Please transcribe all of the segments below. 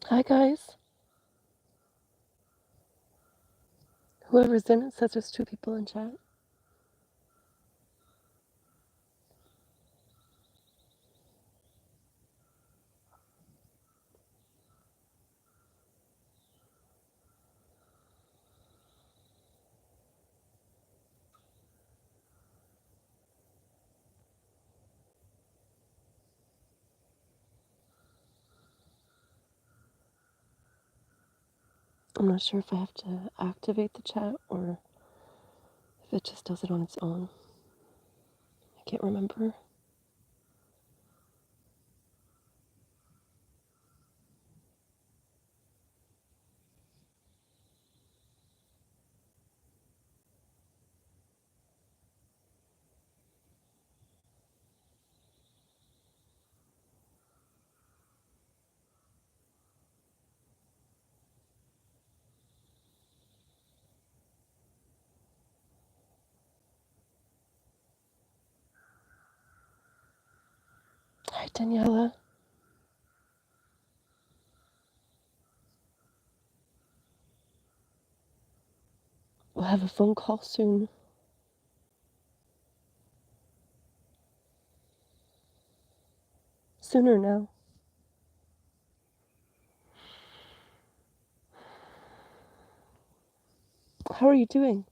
Hi, guys. Whoever's in it says there's two people in chat. I'm not sure if I have to activate the chat or if it just does it on its own. I can't remember. Hi, Daniela. We'll have a phone call soon. Sooner now. How are you doing?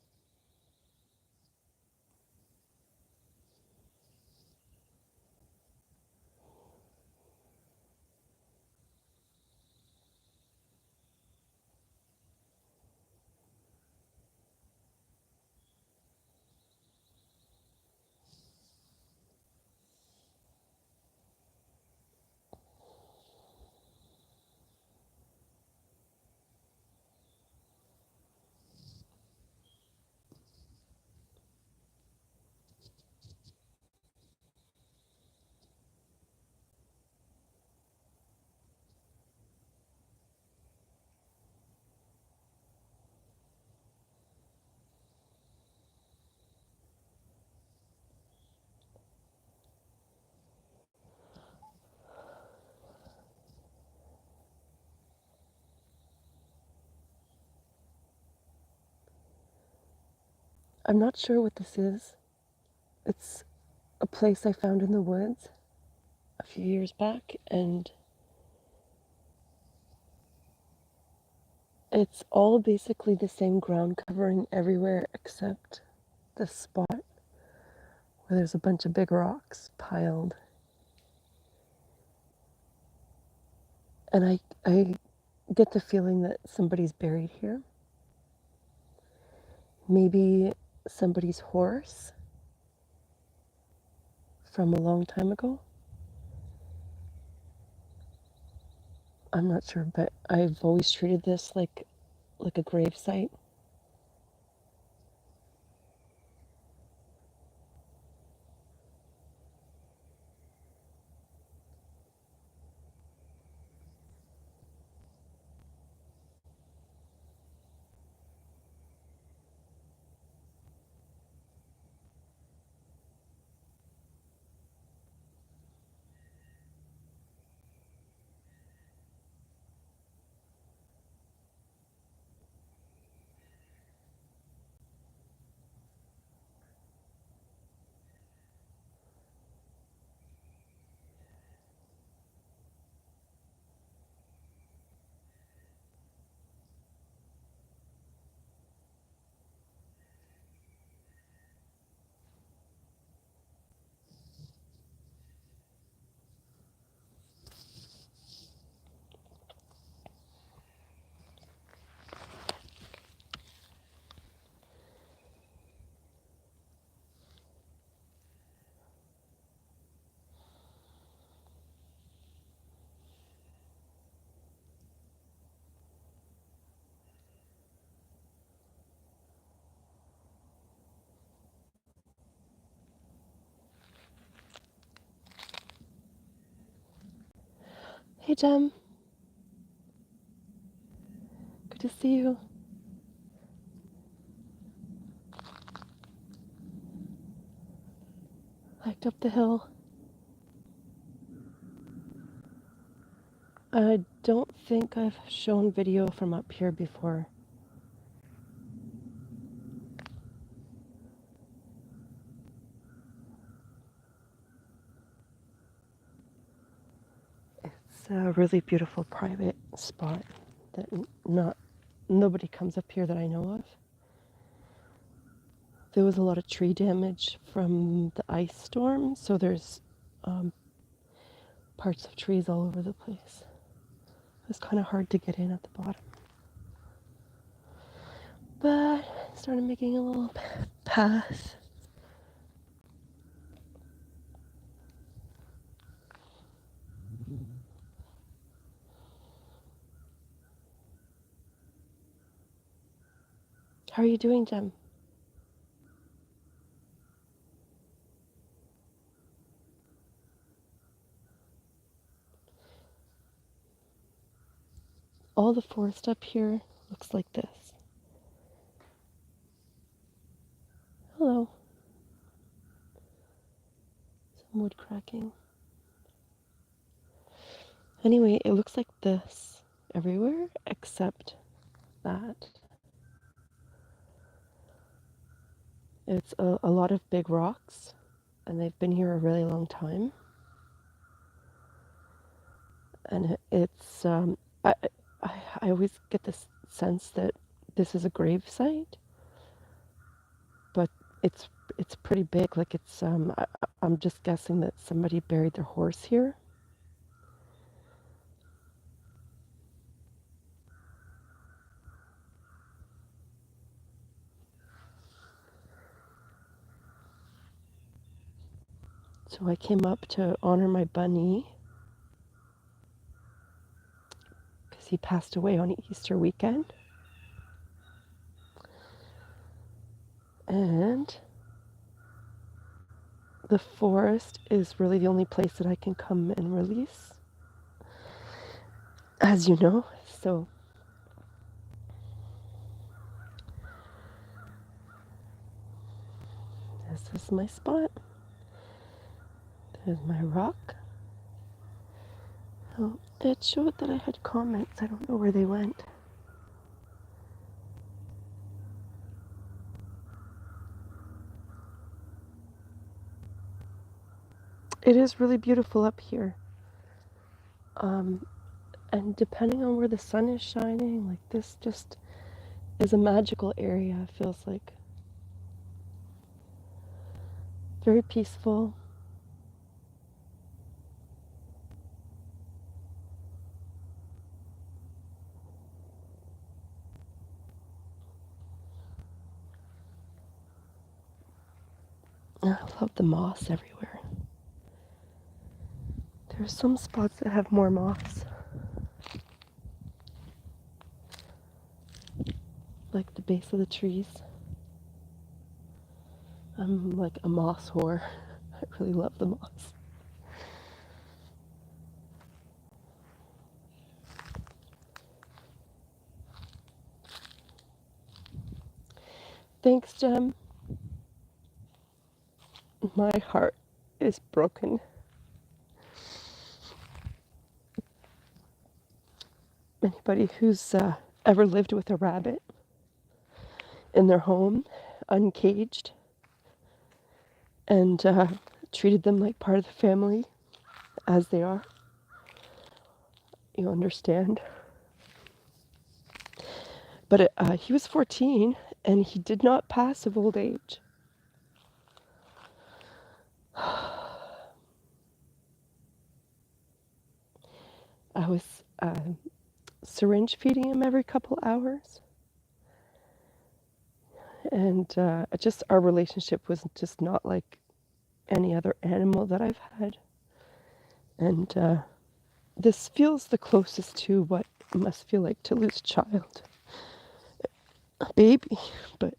I'm not sure what this is. It's a place I found in the woods a few years back, and it's all basically the same ground covering everywhere except this spot where there's a bunch of big rocks piled. And I get the feeling that somebody's buried here. Maybe somebody's horse from a long time ago. I'm not sure, but I've always treated this like a grave site. Hey, Jem. Good to see you. Hiked up the hill. I don't think I've shown video from up here before. It's a really beautiful private spot that nobody comes up here that I know of. There was a lot of tree damage from the ice storm, so there's um, parts of trees all over the place. It's kind of hard to get in at the bottom. But I started making a little path. How are you doing, Jem? All the forest up here looks like this. Hello. Some wood cracking. Anyway, it looks like this everywhere except that. It's a lot of big rocks, and they've been here a really long time. And it's I always get this sense that this is a grave site, but it's pretty big. Like it's I'm just guessing that somebody buried their horse here. So I came up to honor my bunny because he passed away on Easter weekend. And the forest is really the only place that I can come and release, as you know. So this is my spot. There's my rock. Oh, it showed that I had comments. I don't know where they went. It is really beautiful up here. And depending on where the sun is shining, like this just is a magical area, it feels like. Very peaceful. I love the moss everywhere. There's some spots that have more moss. Like the base of the trees. I'm like a moss whore. I really love the moss. Thanks, Jem. My heart is broken. Anybody who's ever lived with a rabbit in their home, uncaged, and treated them like part of the family as they are, you understand. But he was 14 and he did not pass of old age. I was syringe feeding him every couple hours. And just our relationship was just not like any other animal that I've had. And this feels the closest to what it must feel like to lose a child. A baby. But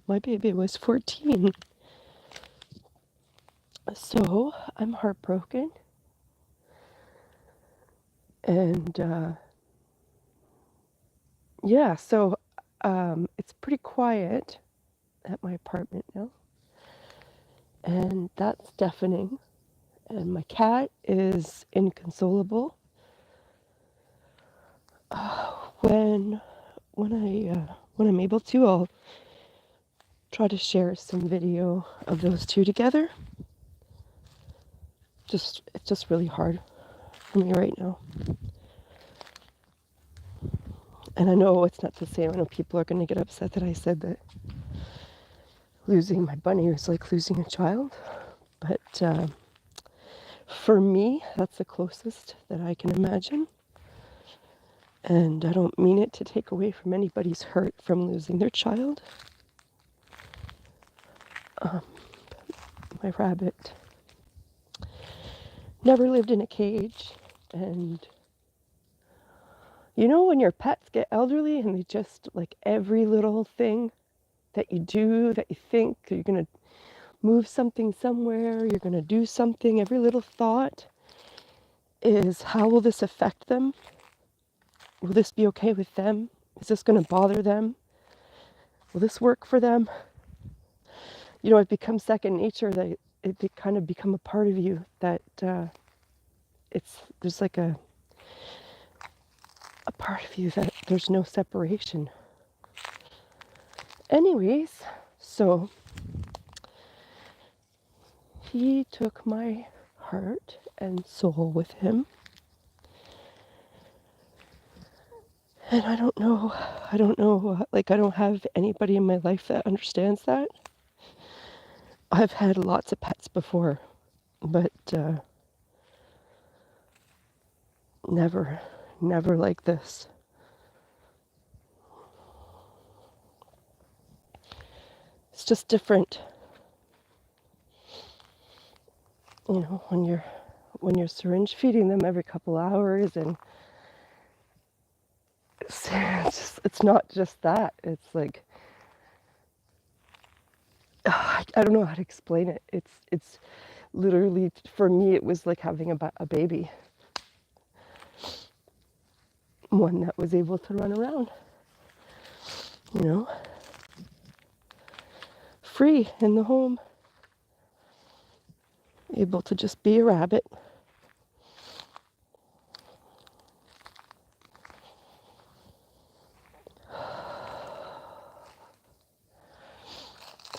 my baby was 14. So I'm heartbroken. And yeah, so it's pretty quiet at my apartment now. And that's deafening. And my cat is inconsolable. When when I'm able to, I'll try to share some video of those two together. It's just really hard for me right now. And I know it's not the same. I know people are going to get upset that I said that losing my bunny was like losing a child. But for me, that's the closest that I can imagine. And I don't mean it to take away from anybody's hurt from losing their child. My rabbit never lived in a cage. And you know, when your pets get elderly and they just like every little thing that you do, that you think you're going to move something somewhere, you're going to do something, every little thought is how will this affect them? Will this be okay with them? Is this going to bother them? Will this work for them? You know, it becomes second nature, that it kind of become a part of you, that there's like a part of you that there's no separation. Anyways, so he took my heart and soul with him. And I don't know, like I don't have anybody in my life that understands that. I've had lots of pets before, but never like this. It's just different, you know, when you're syringe feeding them every couple hours, and it's not just that. It's like I don't know how to explain it. It's literally, for me, it was like having a baby, one that was able to run around, you know, free in the home, able to just be a rabbit.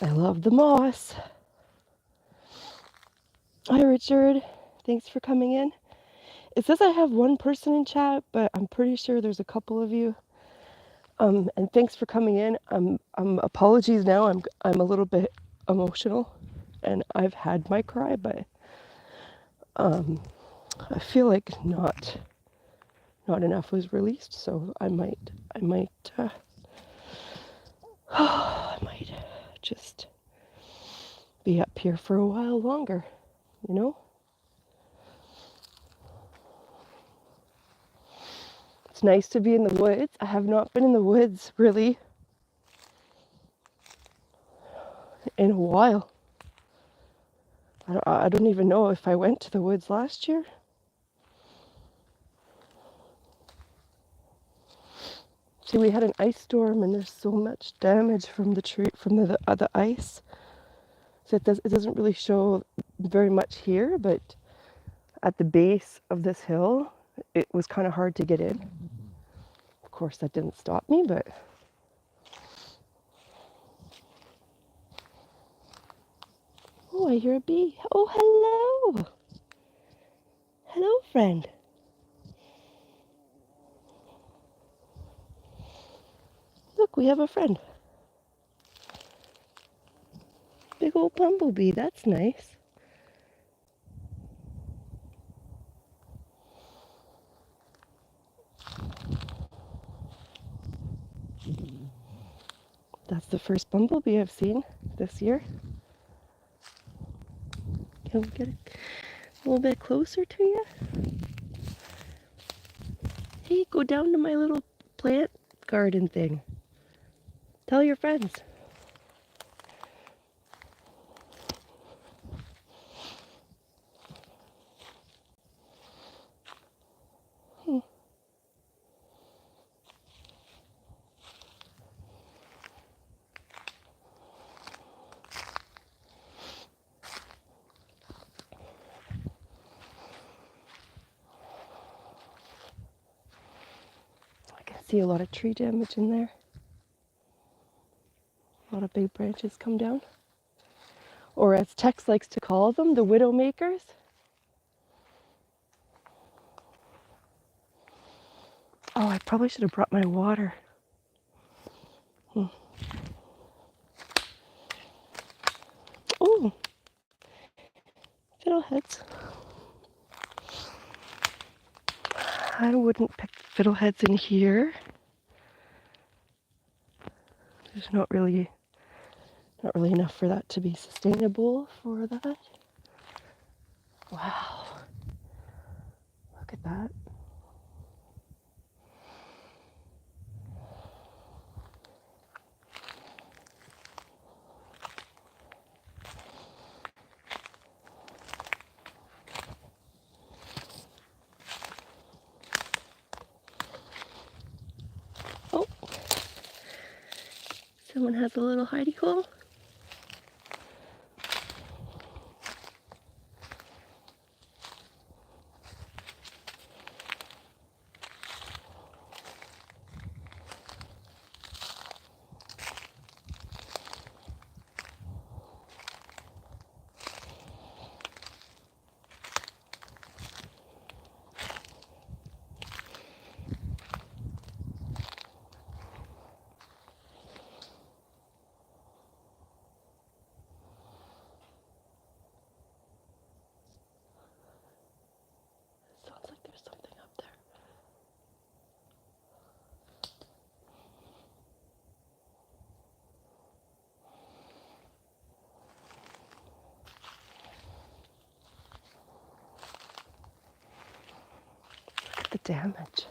I love the moss. Hi, Richard. Thanks for coming in. It says I have one person in chat, but I'm pretty sure there's a couple of you. And thanks for coming in. Apologies now. I'm a little bit emotional, and I've had my cry, but I feel like not enough was released, so I might I might just be up here for a while longer, you know? It's nice to be in the woods. I have not been in the woods really in a while. I don't even know if I went to the woods last year. See, we had an ice storm, and there's so much damage from the tree, from the ice. So it doesn't really show very much here, but at the base of this hill, it was kind of hard to get in. Of course, that didn't stop me, but oh, I hear a bee. Oh, hello. Hello, friend. Look, we have a friend. Big old bumblebee. That's nice. That's the first bumblebee I've seen this year. Can we get a little bit closer to you? Hey, go down to my little plant garden thing. Tell your friends. see a lot of tree damage in there. A lot of big branches come down. Or as Tex likes to call them, the widow makers. Oh, I probably should have brought my water. Oh, fiddleheads. I wouldn't pick fiddleheads in here. There's not really enough for that to be sustainable for that. Wow. Look at that. Oh, someone has a little hidey hole. Sounds like there's something up there. Look at the damage.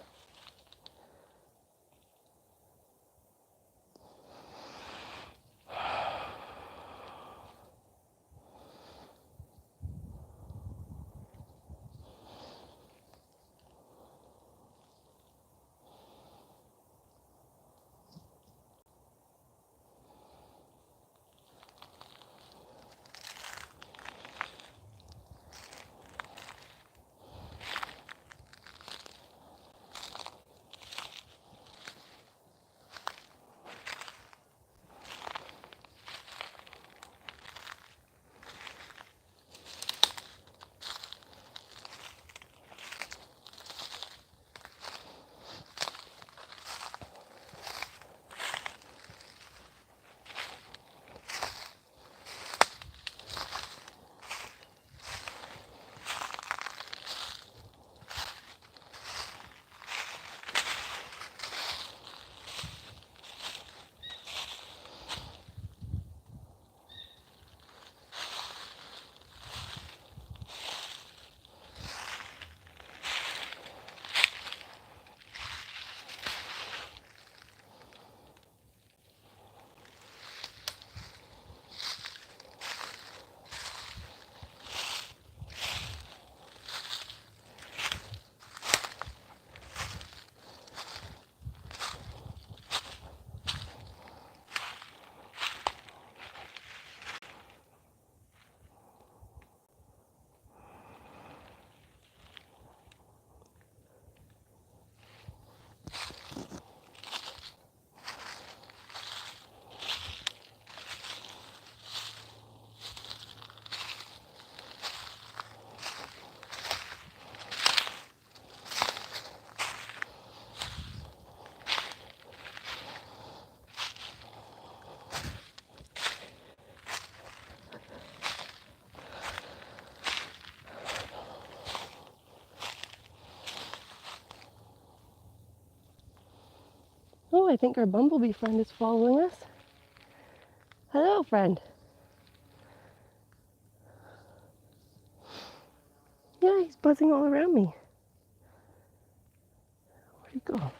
Oh, I think our bumblebee friend is following us. Hello, friend. Yeah, he's buzzing all around me. Where'd he go?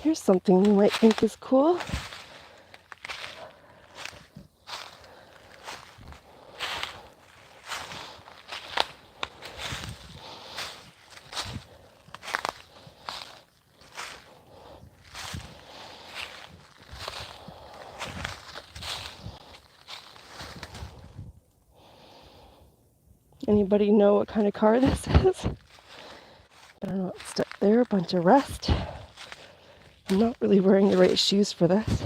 Here's something you might think is cool. Anybody know what kind of car this is? I don't know what's stuck there. A bunch of rust. I'm not really wearing the right shoes for this.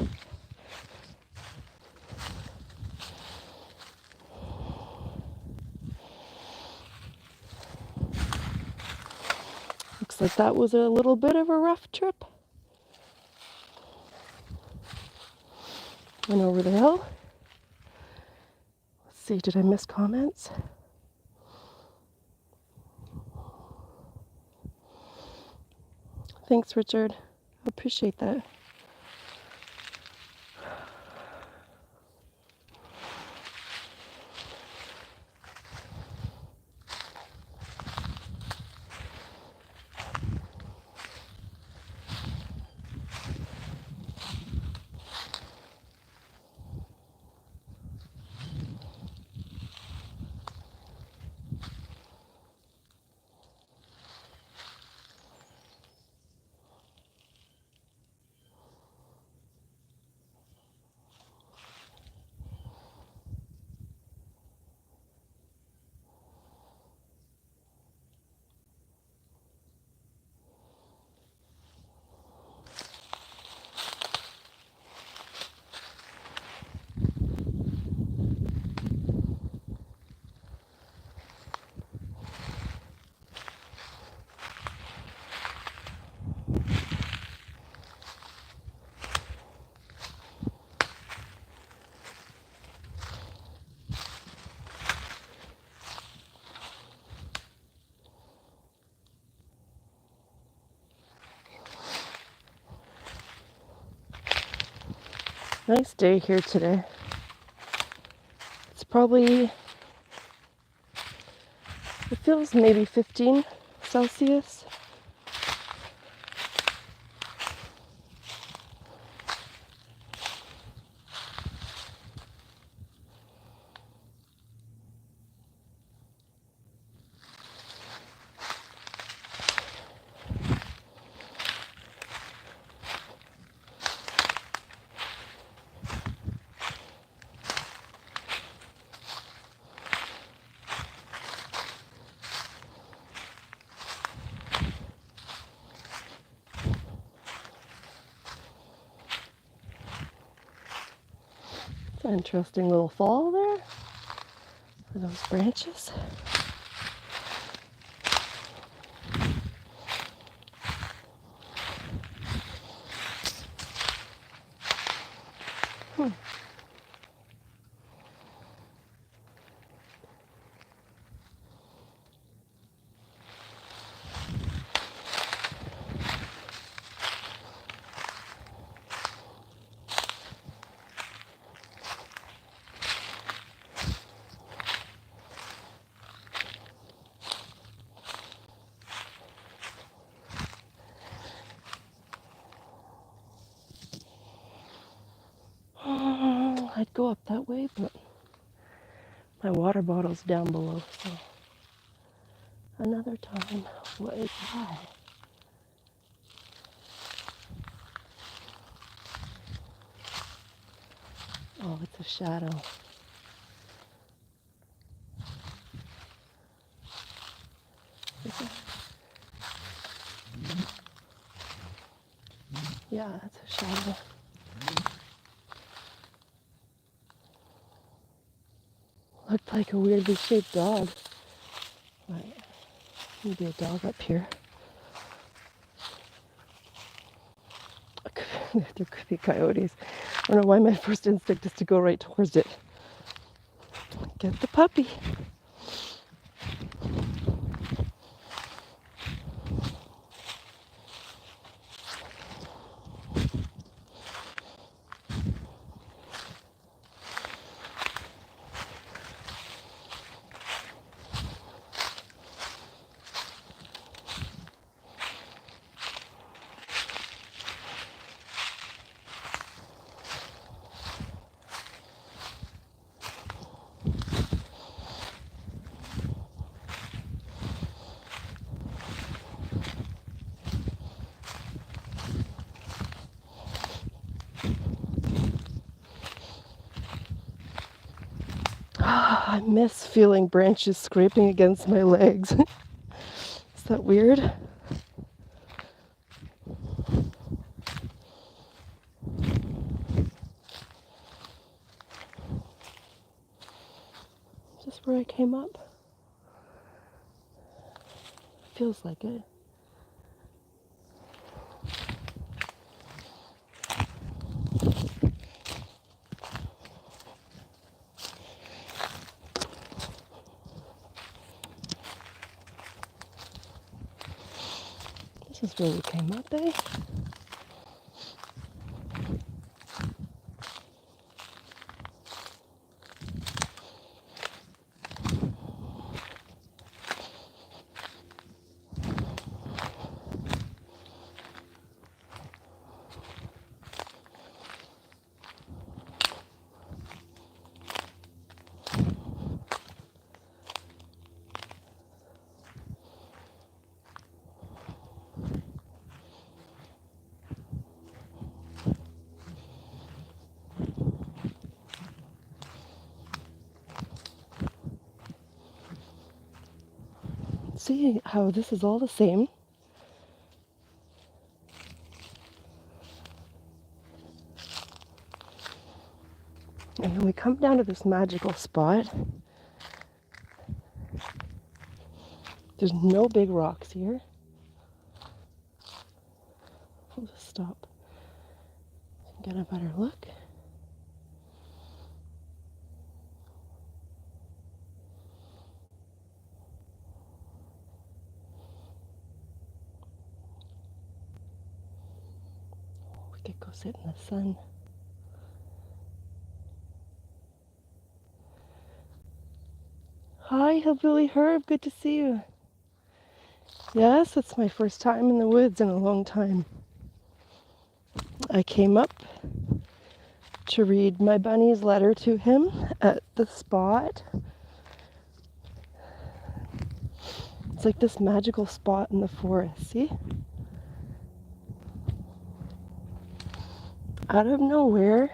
Looks like that was a little bit of a rough trip. Went over the hill. Let's see, did I miss comments? Thanks, Richard. I appreciate that. Nice day here today. It's probably, it feels maybe 15 Celsius. It's an interesting little fall there for those branches. I'd go up that way, but my water bottle's down below, so another time. What is that? Oh, it's a shadow. Is it? Yeah, that's a shadow. Looked like a weirdly shaped dog. Right. Maybe a dog up here. There could be coyotes. I don't know why my first instinct is to go right towards it. Get the puppy. I miss feeling branches scraping against my legs. Is that weird? Just where I came up? Feels like it. This is where we came up, eh? See how this is all the same? And then we come down to this magical spot. There's no big rocks here. I'll just stop and get a better look. We could go sit in the sun. Hi, Hillbilly Herb. Good to see you. Yes, it's my first time in the woods in a long time. I came up to read my bunny's letter to him at the spot. It's like this magical spot in the forest, see? Out of nowhere,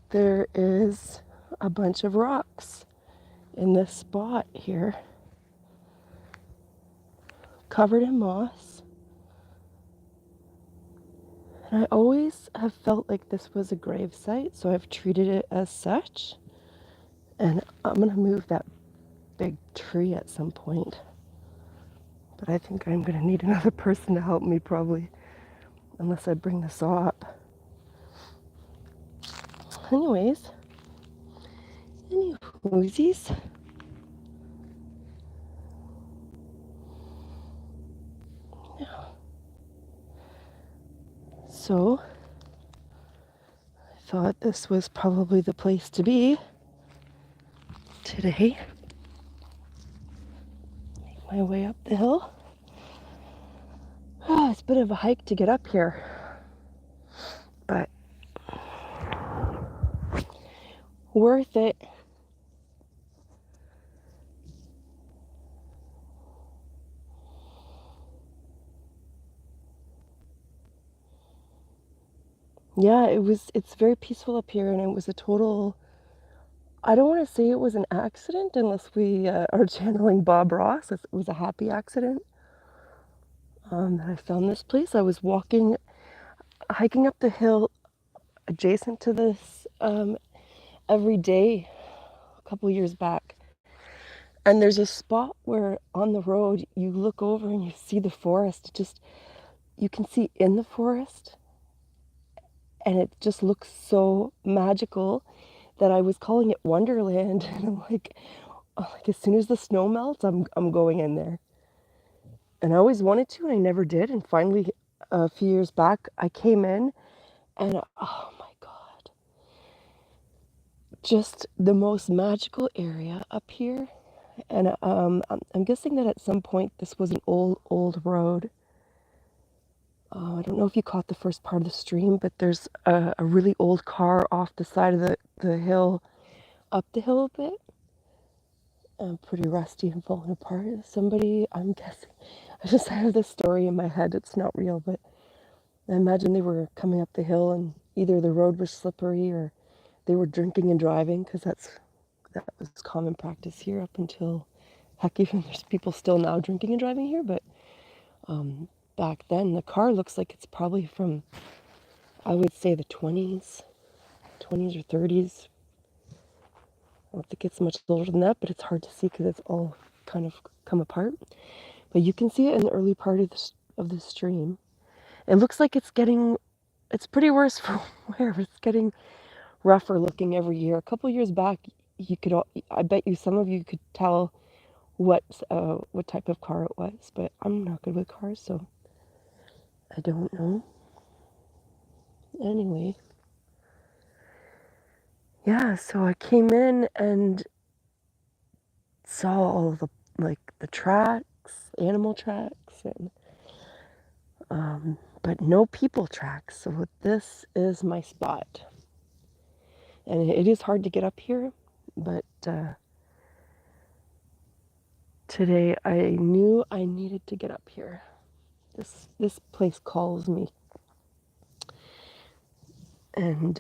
there is a bunch of rocks in this spot here, covered in moss. And I always have felt like this was a grave site, so I've treated it as such. And I'm gonna move that big tree at some point. But I think I'm gonna need another person to help me probably, unless I bring the saw up. Anyways, any whoosies? Yeah. So I thought this was probably the place to be today. Make my way up the hill. Oh, it's a bit of a hike to get up here, but worth it. Yeah, it's very peaceful up here, and it was a total, I don't want to say it was an accident unless we are channeling Bob Ross. It was a happy accident that I found this place. I was hiking up the hill adjacent to this every day a couple years back. And there's a spot where on the road you look over and you see the forest. You can see in the forest, and it just looks so magical that I was calling it Wonderland. And I'm like, oh, like as soon as the snow melts, I'm going in there. And I always wanted to, and I never did. And finally, a few years back, I came in, and oh my God, just the most magical area up here. And I'm guessing that at some point this was an old road. I don't know if you caught the first part of the stream, but there's a really old car off the side of the hill, up the hill a bit. Pretty rusty and falling apart. Somebody, I'm guessing, I just have this story in my head. It's not real, but I imagine they were coming up the hill and either the road was slippery or they were drinking and driving, because that's that was common practice here up until, heck, even there's people still now drinking and driving here, but um, back then the car looks like it's probably from, I would say, the 20s or 30s. I don't think it's much older than that, but it's hard to see because it's all kind of come apart. But you can see it in the early part of the stream. It looks like it's pretty worse for wear. It's getting rougher looking every year. A couple years back, I bet you some of you could tell what type of car it was, but I'm not good with cars, so I don't know. Anyway, yeah, so I came in and saw all the the tracks, animal tracks, and but no people tracks. So this is my spot, and it is hard to get up here, but today I knew I needed to get up here. This place calls me, and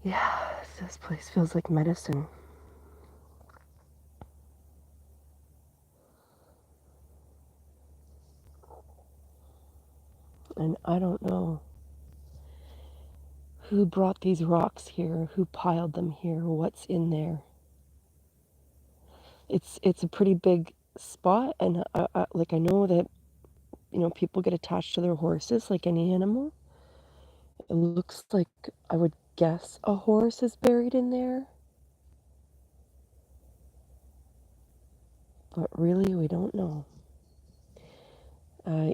yeah, this place feels like medicine. And I don't know who brought these rocks here, who piled them here, what's in there. It's a pretty big spot, and I know that people get attached to their horses like any animal. It looks like I would guess a horse is buried in there, but really we don't know.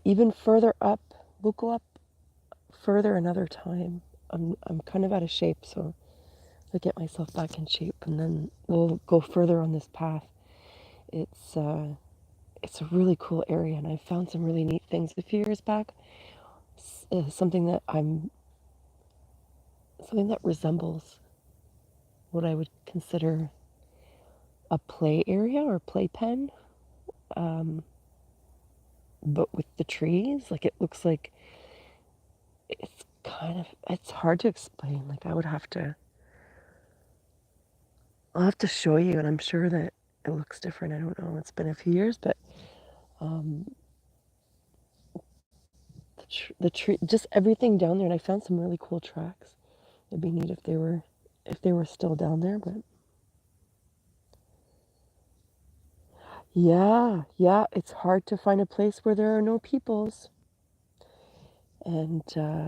Even further up, we'll go up further another time. I'm kind of out of shape, so I'll get myself back in shape, and then we'll go further on this path. It's it's a really cool area, and I found some really neat things a few years back. Something that resembles what I would consider a play area or playpen, um, but with the trees. Like it looks like it's hard to explain. Like I'll have to show you, and I'm sure that it looks different. I don't know. It's been a few years, but um, the tree, just everything down there, and I found some really cool tracks. It'd be neat if they were still down there, but yeah, yeah, it's hard to find a place where there are no peoples. And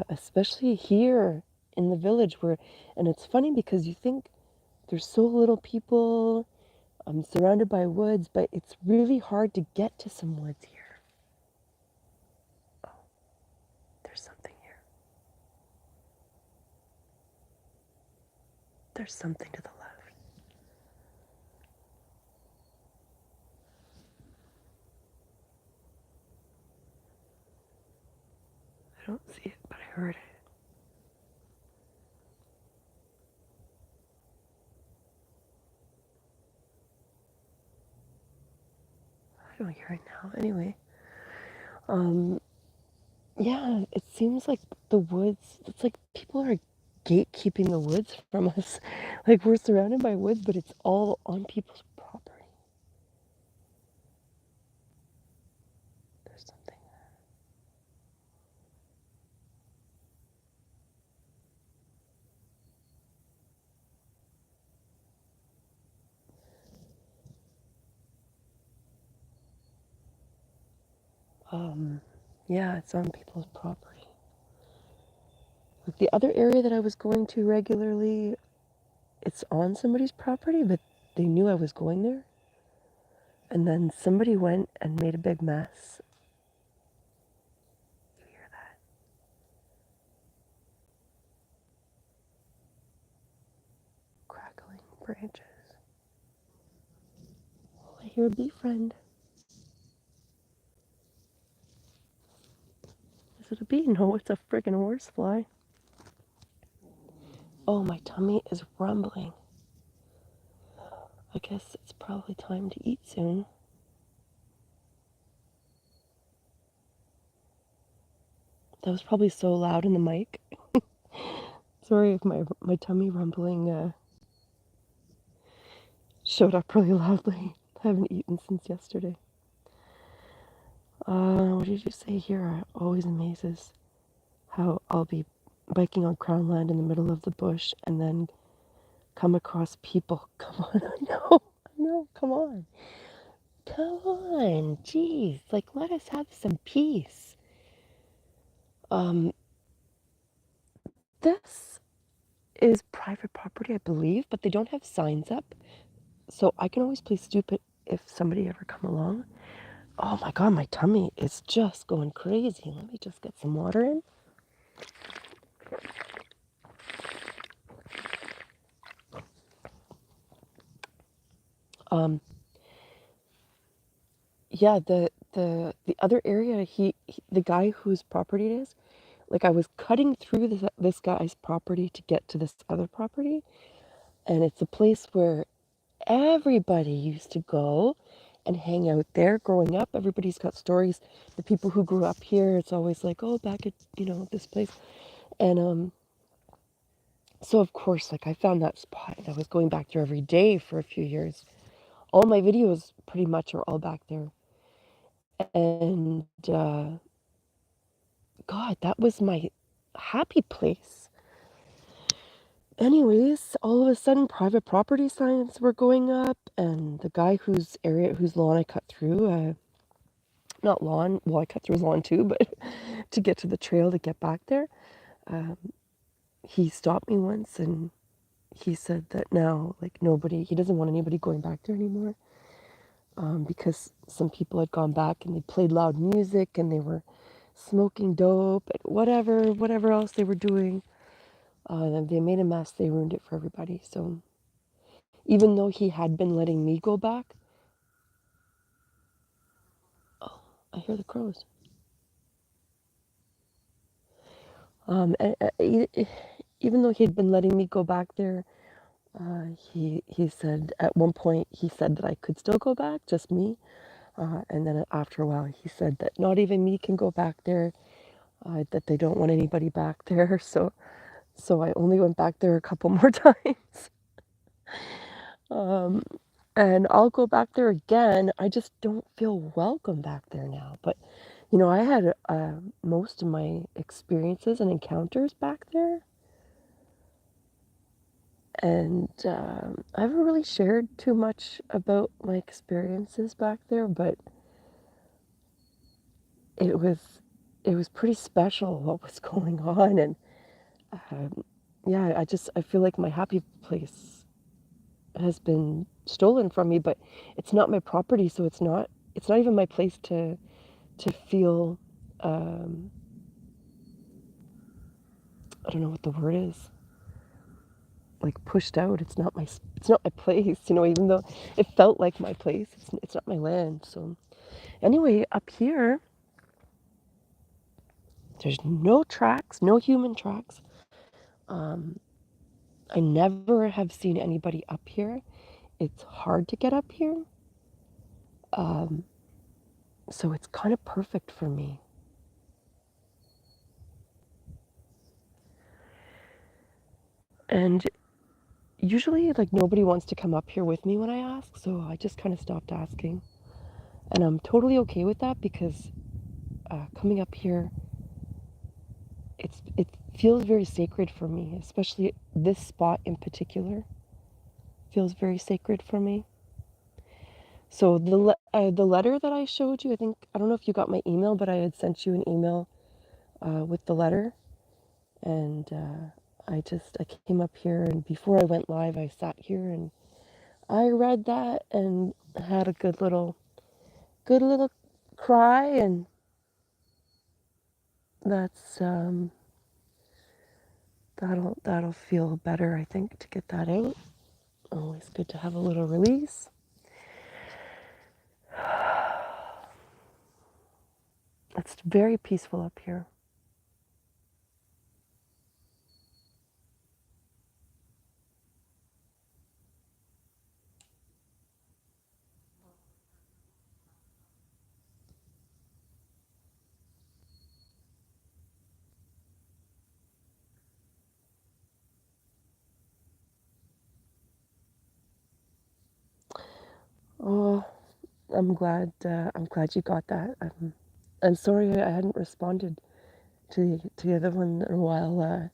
especially here in the village and it's funny because you think there's so little people, I'm surrounded by woods, but it's really hard to get to some woods here. Oh, there's something here. There's something to the left. I don't see it, but I heard it. I don't hear it now. Anyway, um, yeah, it seems like the woods, it's like people are gatekeeping the woods from us. Like we're surrounded by woods, but it's all on people's property. There's something. Yeah, it's on people's property. Like the other area that I was going to regularly, it's on somebody's property, but they knew I was going there. And then somebody went and made a big mess. You hear that? Crackling branches. Oh, I hear a bee friend. Is it a bee? No, it's a friggin' horsefly. Oh, my tummy is rumbling. I guess it's probably time to eat soon. That was probably so loud in the mic. Sorry if my tummy rumbling showed up really loudly. I haven't eaten since yesterday. What did you say here? Always amazes how I'll be biking on Crown land in the middle of the bush and then come across people. Come on, I know, come on. Come on, jeez, like let us have some peace. Um, this is private property, I believe, but they don't have signs up, so I can always play stupid if somebody ever come along. Oh my god, my tummy is just going crazy. Let me just get some water in. Um, yeah, the other area, the guy whose property it is, like I was cutting through this guy's property to get to this other property, and it's a place where everybody used to go and hang out there growing up. Everybody's got stories. The people who grew up here, it's always like, oh, back at, this place. And so of course, like I found that spot and I was going back there every day for a few years. All my videos pretty much are all back there. And God, that was my happy place. Anyways, all of a sudden private property signs were going up, and the guy whose lawn I cut through, not lawn, well, I cut through his lawn too, but to get to the trail to get back there, um, he stopped me once and he said that now, like, he doesn't want anybody going back there anymore, because some people had gone back and they played loud music and they were smoking dope and whatever else they were doing. They made a mess, they ruined it for everybody. So even though he had been letting me go back, oh, I hear the crows. Even though he'd been letting me go back there, he said at one point he said that I could still go back, just me. And then after a while, he said that not even me can go back there. That they don't want anybody back there. So I only went back there a couple more times. Um, and I'll go back there again. I just don't feel welcome back there now. But I had most of my experiences and encounters back there. And I haven't really shared too much about my experiences back there, but it was it was pretty special what was going on. And yeah, I feel like my happy place has been stolen from me, but it's not my property, so it's not even my place to feel, um, I don't know what the word is, like pushed out. It's not my place, even though it felt like my place. It's not my land. So anyway, up here there's no tracks, no human tracks. Um, I never have seen anybody up here. It's hard to get up here. Um, so it's kind of perfect for me. And usually, like, nobody wants to come up here with me when I ask, so I just kind of stopped asking. And I'm totally okay with that because coming up here, it feels very sacred for me, especially this spot in particular feels very sacred for me. So the letter that I showed you, I don't know if you got my email, but I had sent you an email with the letter, and I came up here, and before I went live, I sat here and I read that and had a good little cry, and that's that'll feel better, I think, to get that out. Always good to have a little release. It's very peaceful up here. Oh, I'm glad you got that. I'm sorry I hadn't responded to the other one in a while.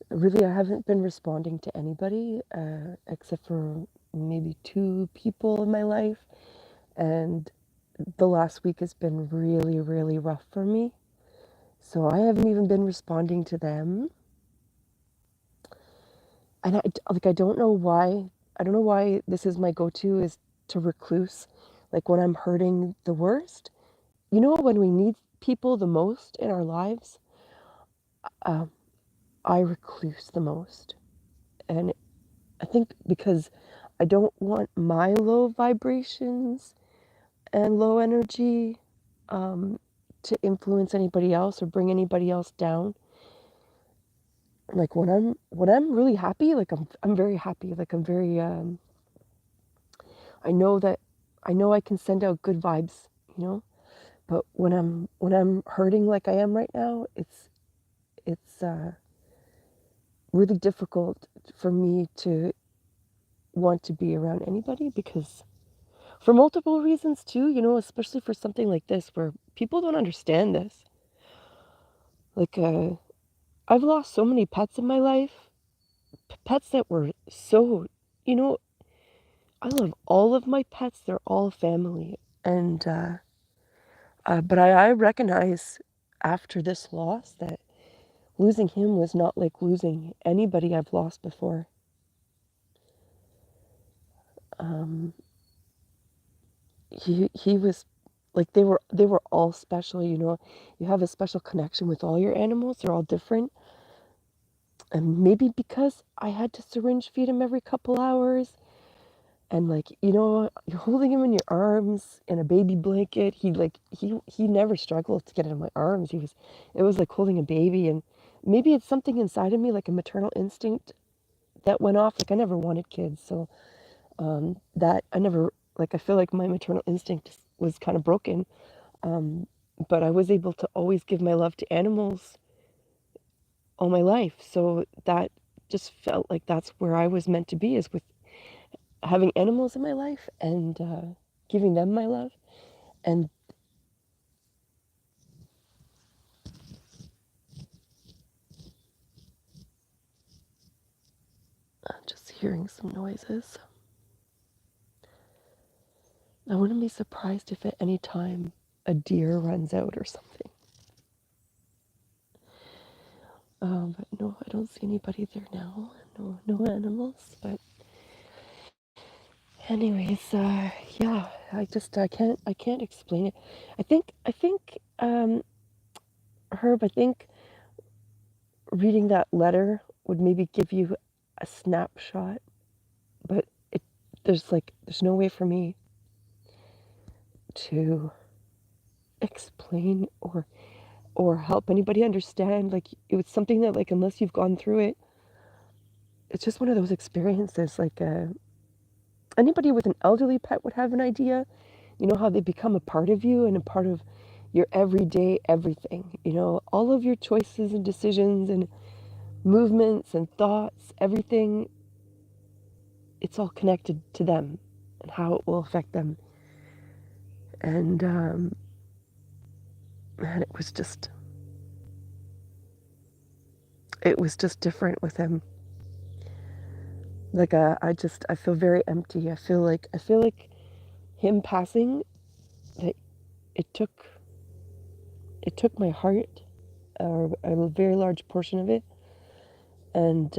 Really, I haven't been responding to anybody except for maybe two people in my life, and the last week has been really, really rough for me. So I haven't even been responding to them, and I don't know why. I don't know why this is my go-to is to recluse, like when I'm hurting the worst. You know, when we need people the most in our lives, um, I recluse the most. And I think because I don't want my low vibrations and low energy um, to influence anybody else or bring anybody else down. Like when I'm really happy, like I'm very happy. Like I'm very I know that I know I can send out good vibes, you know. But when I'm hurting like I am right now, it's really difficult for me to want to be around anybody because for multiple reasons too, you know, especially for something like this where people don't understand this. Like I've lost so many pets in my life, pets that were so, you know, I love all of my pets. They're all family. And but I recognize after this loss that losing him was not like losing anybody I've lost before. Um, he was like they were all special, you know. You have a special connection with all your animals. They're all different. And maybe because I had to syringe feed him every couple hours and like, you know, you're holding him in your arms in a baby blanket. He never struggled to get in my arms. It was like holding a baby, and maybe it's something inside of me like a maternal instinct that went off. Like I never wanted kids, so that I never like I feel like my maternal instinct was kind of broken. Um, but I was able to always give my love to animals all my life. So that just felt like that's where I was meant to be is with having animals in my life and giving them my love. And just hearing some noises. I wouldn't be surprised if at any time a deer runs out or something. But no, I don't see anybody there now. No animals. But anyways, yeah, I can't explain it. I think Herb, I think reading that letter would maybe give you a snapshot, but there's no way for me to explain or help anybody understand. Like it was something that like unless you've gone through it, it's just one of those experiences. Like anybody with an elderly pet would have an idea. You know how they become a part of you and a part of your everyday everything. You know all of your choices and decisions and movements and thoughts, everything. It's all connected to them and how it will affect them. And man, it was just different with him. Like I feel very empty. I feel like him passing that it took it took my heart or a very large portion of it, and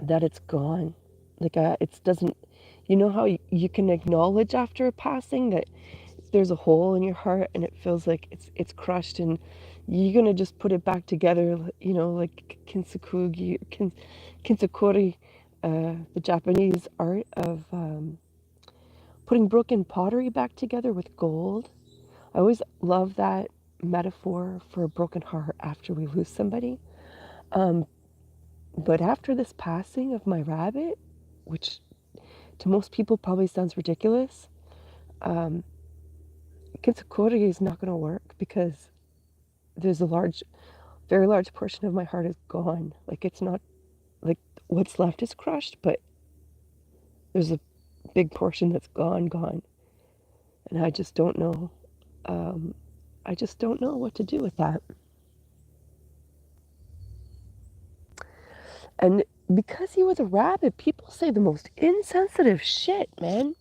that it's gone. Like it doesn't. You know how you can acknowledge after a passing that there's a hole in your heart and it feels like it's crushed and you're gonna just put it back together. You know, like kintsukuroi, the Japanese art of putting broken pottery back together with gold. I always love that metaphor for a broken heart after we lose somebody. Um, but after this passing of my rabbit, which to most people probably sounds ridiculous, um, kintsukuroi is not going to work because there's a very large portion of my heart is gone. Like it's not like what's left is crushed, but there's a big portion that's gone, and I just don't know. Um, I just don't know what to do with that. And because he was a rabbit, people say the most insensitive shit, man.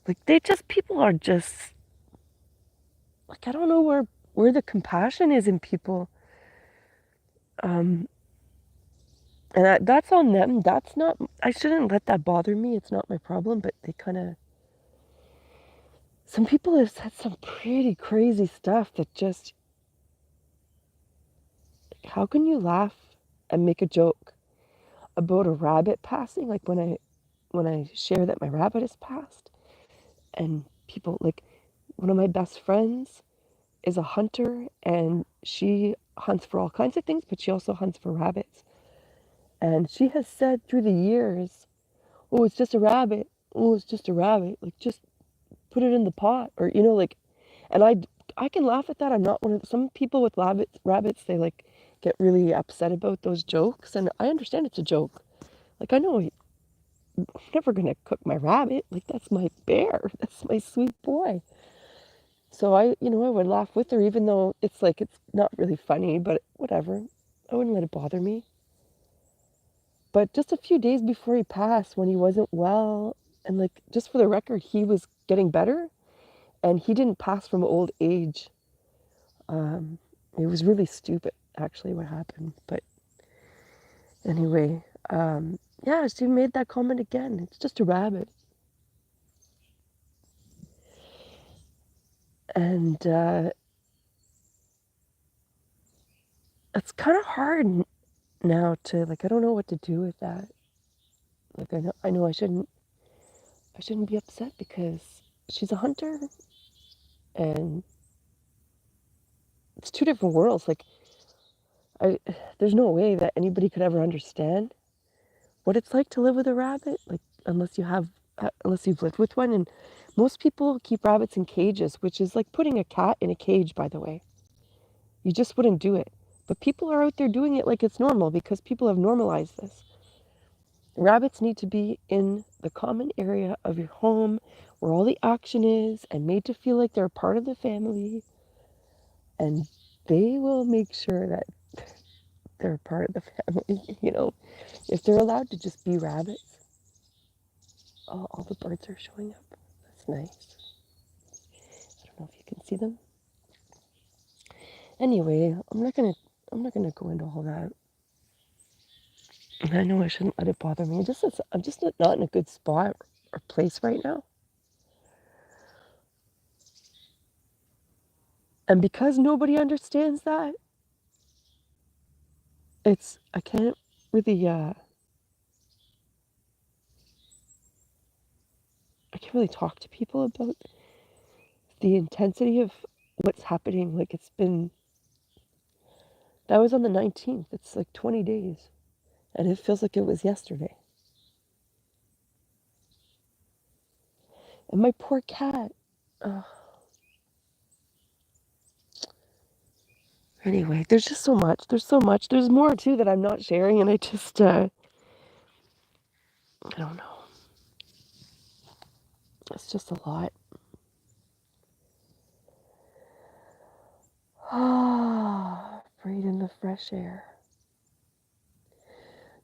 Like they just people are just like I don't know where the compassion is in people. Um, and that's on them. That's not. I shouldn't let that bother me. It's not my problem. But they kind of. Some people have said some pretty crazy stuff that just. How can you laugh and make a joke about a rabbit passing? Like when I share that my rabbit has passed, and people like one of my best friends is a hunter, and she hunts for all kinds of things, but she also hunts for rabbits. And she has said through the years, "Oh, it's just a rabbit. Oh, it's just a rabbit. Like just put it in the pot," or like. And I can laugh at that. I'm not one of some people with rabbits. They like get really upset about those jokes, and I understand it's a joke. Like I know I'm never gonna cook my rabbit. Like that's my bear. That's my sweet boy. So I would laugh with her, even though it's like it's not really funny, but whatever. I wouldn't let it bother me. But just a few days before he passed, when he wasn't well, and like just for the record, he was getting better, and he didn't pass from old age. Um, it was really stupid, actually, what happened. But anyway, yeah, she made that comment again. It's just a rabbit, and it's kind of hard now to like. I don't know what to do with that. Like I know I shouldn't be upset because she's a hunter, and it's two different worlds. Like I, there's no way that anybody could ever understand what it's like to live with a rabbit, like unless you've lived with one. And most people keep rabbits in cages, which is like putting a cat in a cage, by the way. You just wouldn't do it. But people are out there doing it like it's normal because people have normalized this. Rabbits need to be in the common area of your home where all the action is and made to feel like they're a part of the family, and they will make sure that they're a part of the family. If they're allowed to just be rabbits. Oh, all the birds are showing up. That's nice. I don't know if you can see them. Anyway, I'm not gonna go into all that. I know I shouldn't let it bother me. I'm just not in a good spot or place right now. And because nobody understands that, I can't really I can't really talk to people about the intensity of what's happening. Like that was on the 19th. It's like 20 days, and it feels like it was yesterday. And my poor cat. Uh, anyway, there's just so much. There's so much. There's more too that I'm not sharing, and I don't know. It's just a lot. Ah, breathe in the fresh air.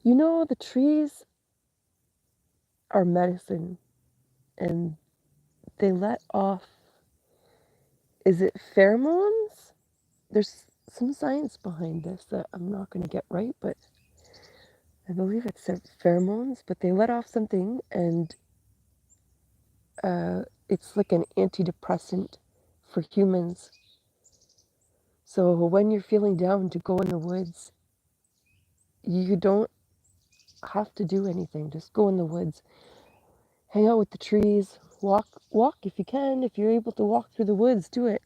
The trees are medicine, and they let off, is it pheromones? There's some science behind this that I'm not going to get right, but I believe it's pheromones, but they let off something, and it's like an antidepressant for humans. So when you're feeling down to go in the woods, you don't have to do anything. Just go in the woods, hang out with the trees, walk if you can. If you're able to walk through the woods, do it.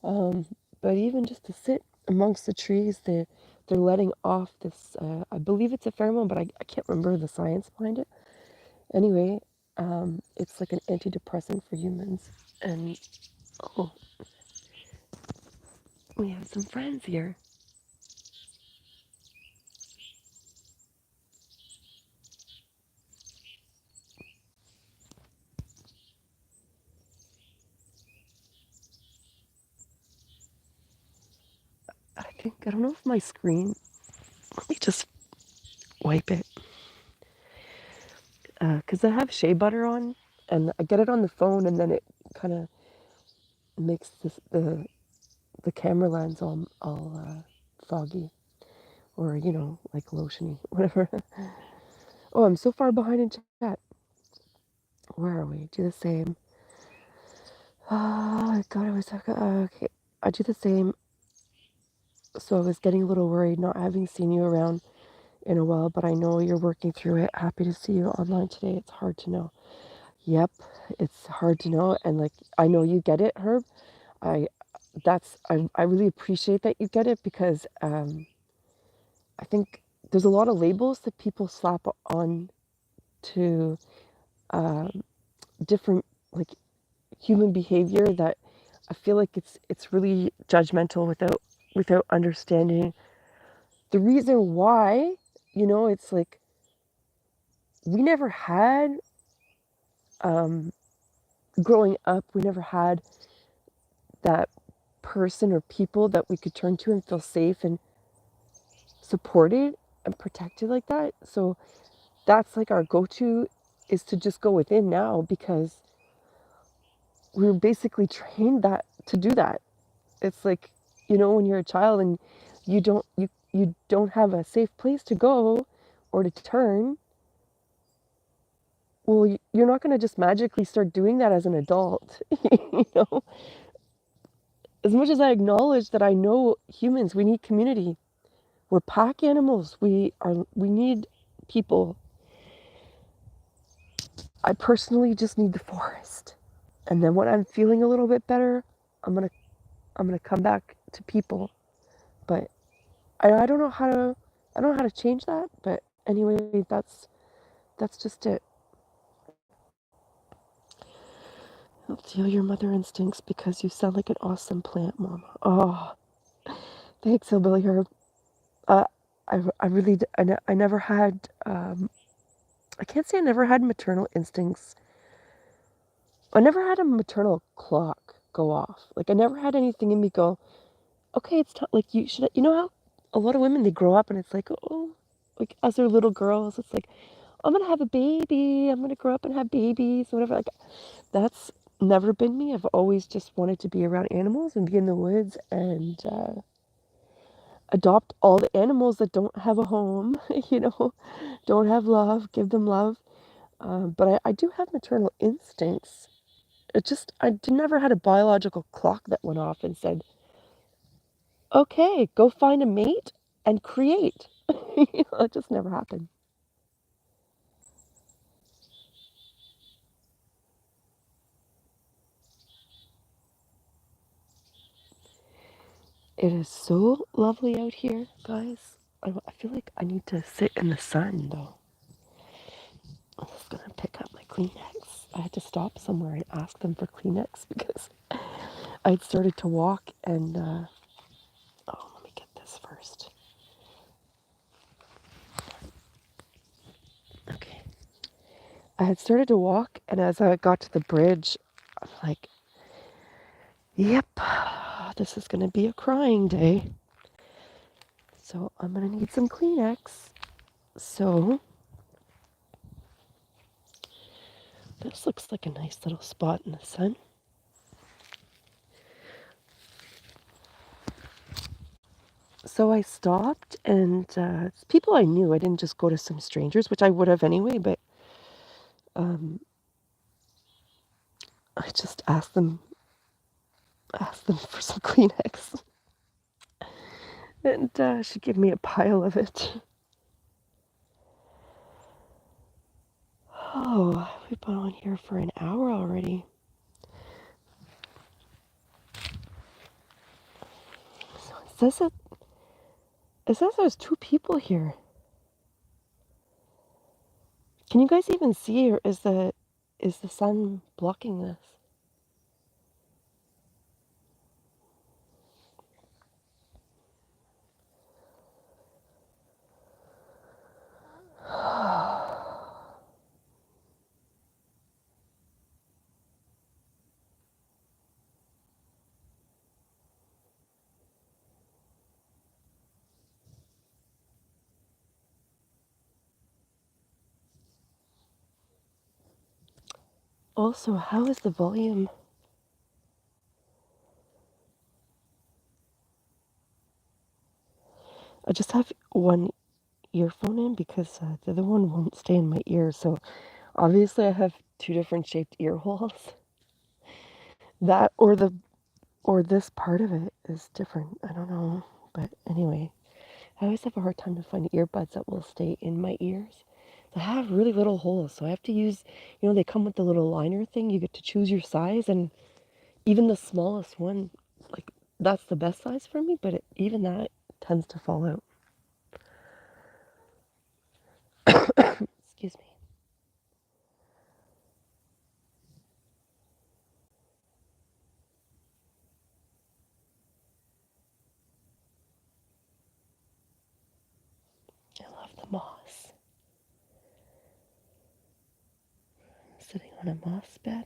Um, but even just to sit amongst the trees, they're letting off this. I believe it's a pheromone, but I can't remember the science behind it. Anyway, it's like an antidepressant for humans. And oh, we have some friends here. think, I don't know if my screen, let me just wipe it. Because I have shea butter on, and I get it on the phone, and then it kind of makes the camera lens all foggy, or like lotiony, whatever. Oh, I'm so far behind in chat. Where are we? Do the same. God, I was talking. Okay, I do the same. So I was getting a little worried not having seen you around in a while, but I know you're working through it. Happy to see you online today. It's hard to know. Yep, it's hard to know, and like I know you get it, Herb. I I really appreciate that you get it because I think there's a lot of labels that people slap on to um, different like human behavior that I feel like it's really judgmental without understanding the reason why. It's like we never had um, growing up. We never had that person or people that we could turn to and feel safe and supported and protected like that. So that's like our go-to is to just go within now because we were basically trained that to do that. It's like, when you're a child and you don't have a safe place to go or to turn, well, you're not going to just magically start doing that as an adult. you know, as much as I acknowledge that I know humans, we need community. We're pack animals. We need people. I personally just need the forest. And then when I'm feeling a little bit better, I'm going to I'm going to come back to people. But I don't know how to change that, but anyway, that's just it. I'll feel your mother instincts because you sound like an awesome plant, Mama. Oh, thanks, Hillbilly Herb. Uh, I really, I never had, I can't say I never had maternal instincts. I never had a maternal clock go off. Like, I never had anything in me go, okay, it's time. Like, you know how a lot of women, they grow up and it's like, oh, like, as they're little girls, it's like, I'm gonna have a baby. I'm gonna grow up and have babies, whatever. Like, that's never been me. I've always just wanted to be around animals and be in the woods and adopt all the animals that don't have a home, don't have love, give them love. But I do have maternal instincts. Never had a biological clock that went off and said, okay, go find a mate and create. It just never happened. It is so lovely out here, guys. I feel like I need to sit in the sun, though. I'm just gonna pick up my Kleenex. I had to stop somewhere and ask them for Kleenex because I'd started to walk and, oh, let me get this first. Okay. I had started to walk, and as I got to the bridge, I'm like, yep, this is gonna be a crying day. So I'm gonna need some Kleenex. So this looks like a nice little spot in the sun. So I stopped, and it's people I knew. I didn't just go to some strangers, which I would have anyway, but um, I just asked them for some Kleenex, and she gave me a pile of it. Oh, we've been on here for an hour already. So it says there's two people here. Can you guys even see, or is the sun blocking this? Also, how is the volume? I just have one earphone in because the other one won't stay in my ear. So obviously I have two different shaped ear holes. That or this part of it is different. I don't know. But anyway, I always have a hard time to find earbuds that will stay in my ears. I have really little holes, so I have to use, they come with the little liner thing. You get to choose your size, and even the smallest one, like that's the best size for me, but even that tends to fall out. Excuse me. I love the moss. I'm sitting on a moss bed.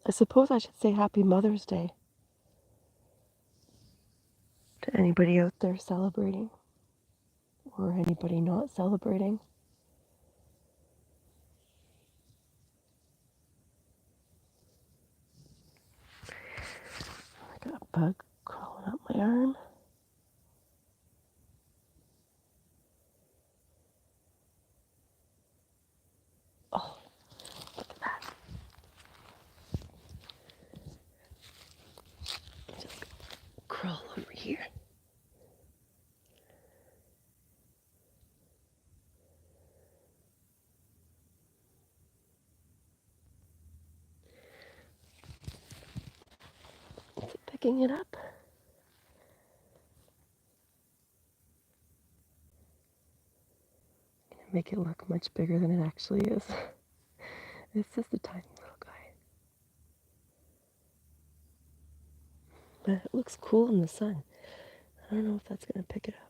I suppose I should say Happy Mother's Day to anybody out there celebrating or anybody not celebrating. I got a bug crawling up my arm. Oh, look at that. Just crawl over here. Is it picking it up? Make it look much bigger than it actually is. It's just a tiny little guy. But it looks cool in the sun. I don't know if that's going to pick it up.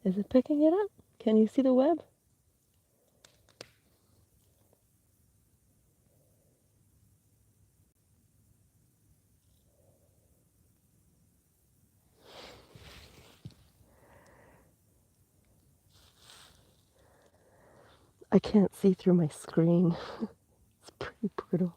Is it picking it up? Can you see the web? I can't see through my screen. It's pretty brutal.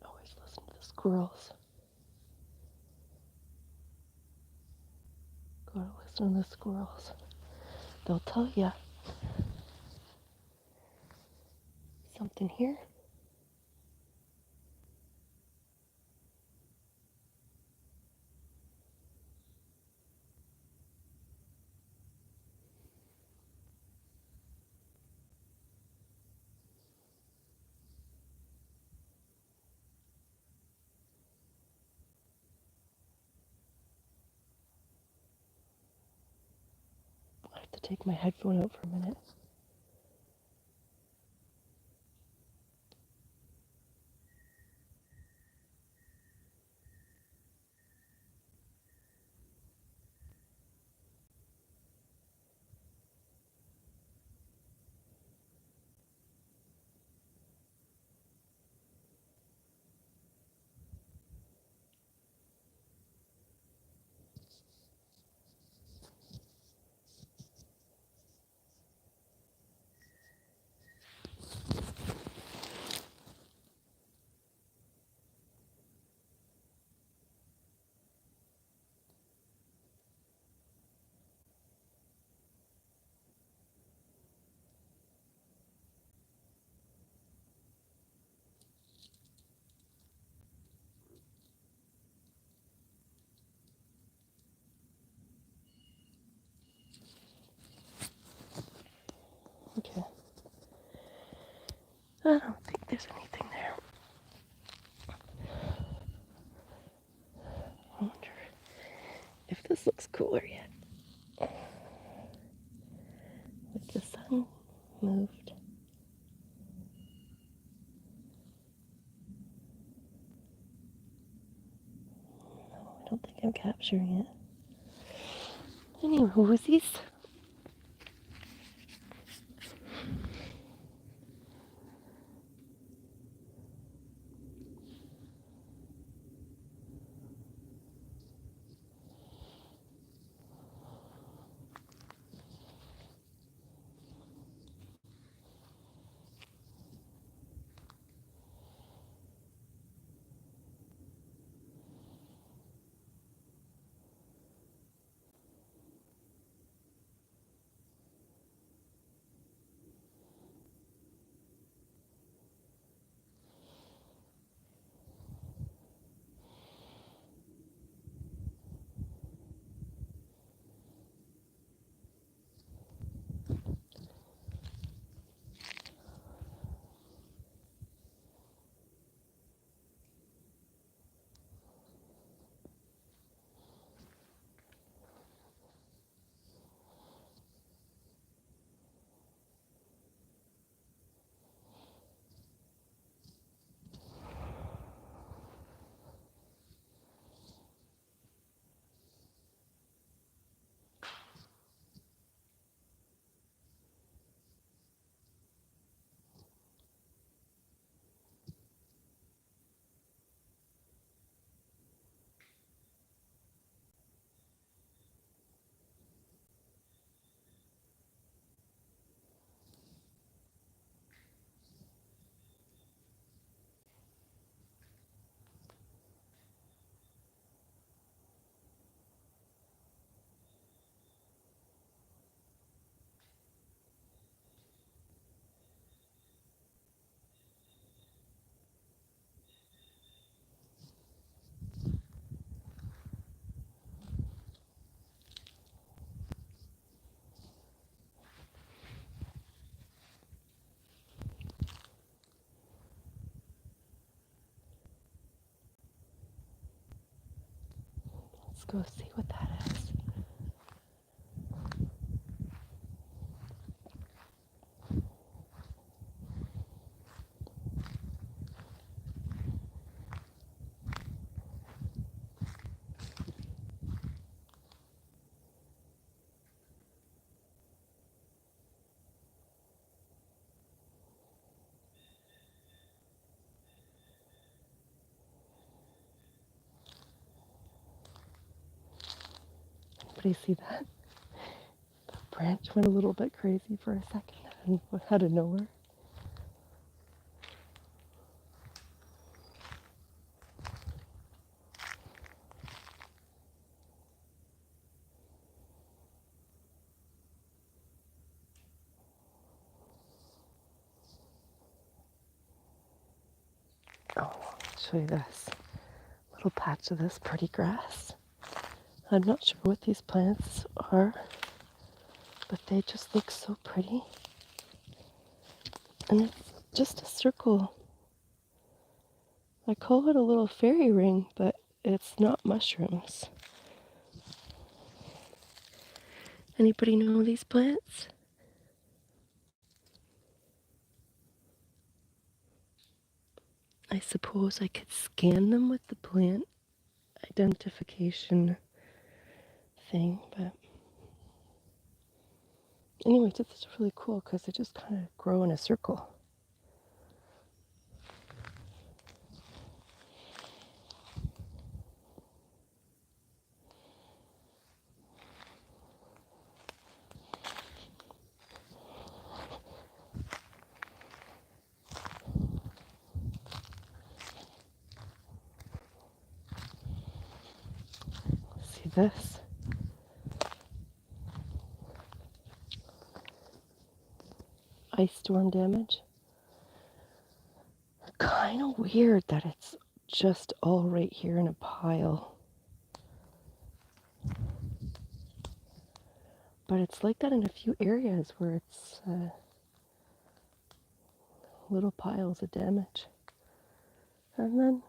Always listen to the squirrels. Gotta listen to the squirrels. They'll tell you something here. I have to take my headphone out for a minute. I don't think there's anything there. I wonder if this looks cooler yet. With the sun moved. No, I don't think I'm capturing it. Any woozies? Let's go see what that is. Anybody see that? The branch went a little bit crazy for a second and out of nowhere. Oh, I'll show you this little patch of this pretty grass. I'm not sure what these plants are, but they just look so pretty. And it's just a circle. I call it a little fairy ring, but it's not mushrooms. Anybody know these plants? I suppose I could scan them with the plant identification thing, but anyways, it's really cool because they just kind of grow in a circle. See this? Ice storm damage. Kind of weird that it's just all right here in a pile. But it's like that in a few areas where it's little piles of damage. And then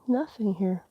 nothing here.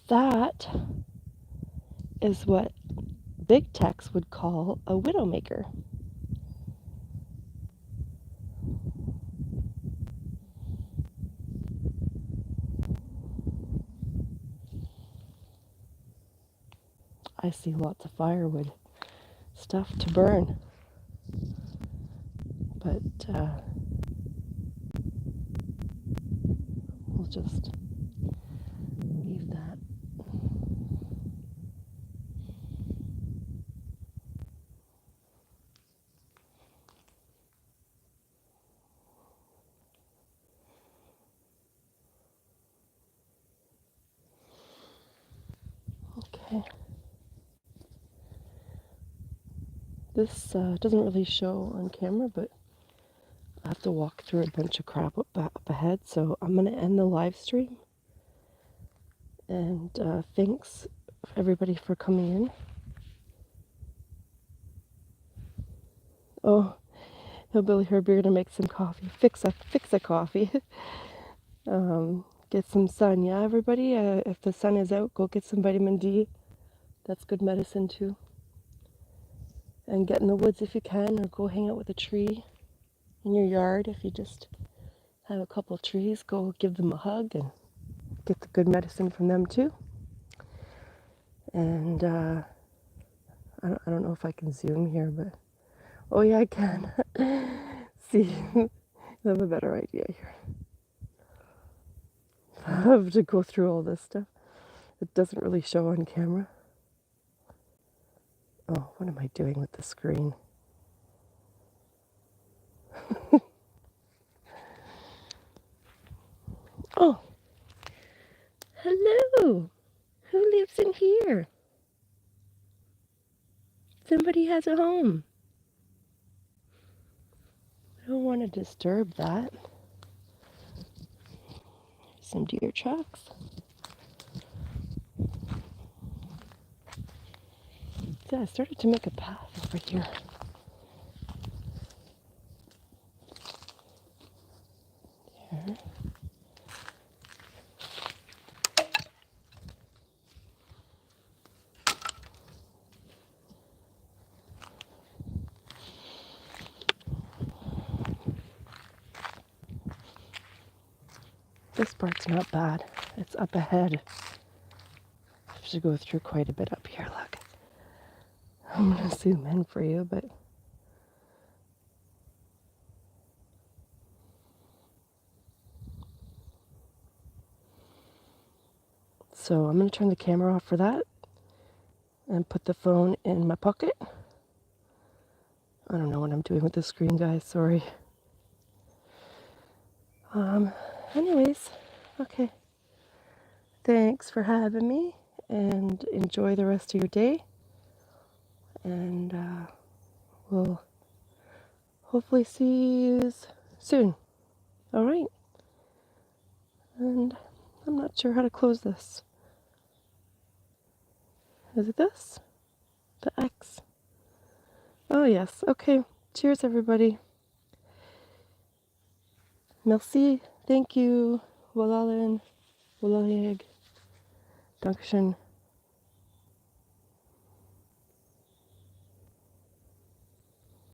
That is what big techs would call a widowmaker. I see lots of firewood, stuff to burn, but we'll just leave that. Okay. This doesn't really show on camera, but I have to walk through a bunch of crap up ahead, so I'm going to end the live stream. And thanks everybody for coming in. Oh, Hillbilly Herb, you're going to make some coffee. Fix a coffee. Get some sun. Yeah, everybody, if the sun is out, go get some vitamin D. That's good medicine too. And get in the woods if you can, or go hang out with a tree in your yard. If you just have a couple of trees, go give them a hug and get the good medicine from them too. And I don't know if I can zoom here, but oh yeah, I can. See, I have a better idea here. I have to go through all this stuff. It doesn't really show on camera. Oh, what am I doing with the screen? Oh, hello. Who lives in here? Somebody has a home. I don't want to disturb that. Some deer tracks. Yeah, I started to make a path over here. There. This part's not bad. It's up ahead. I have to go through quite a bit up here, look. I'm going to zoom in for you, but so I'm going to turn the camera off for that and put the phone in my pocket. I don't know what I'm doing with the screen, guys. Sorry. Anyways, okay. Thanks for having me, and enjoy the rest of your day. And we'll hopefully see you soon. All right. And I'm not sure how to close this. Is it this? The X? Oh, yes. Okay. Cheers, everybody. Merci. Thank you. Walalen. Walaleg. Dankeschön.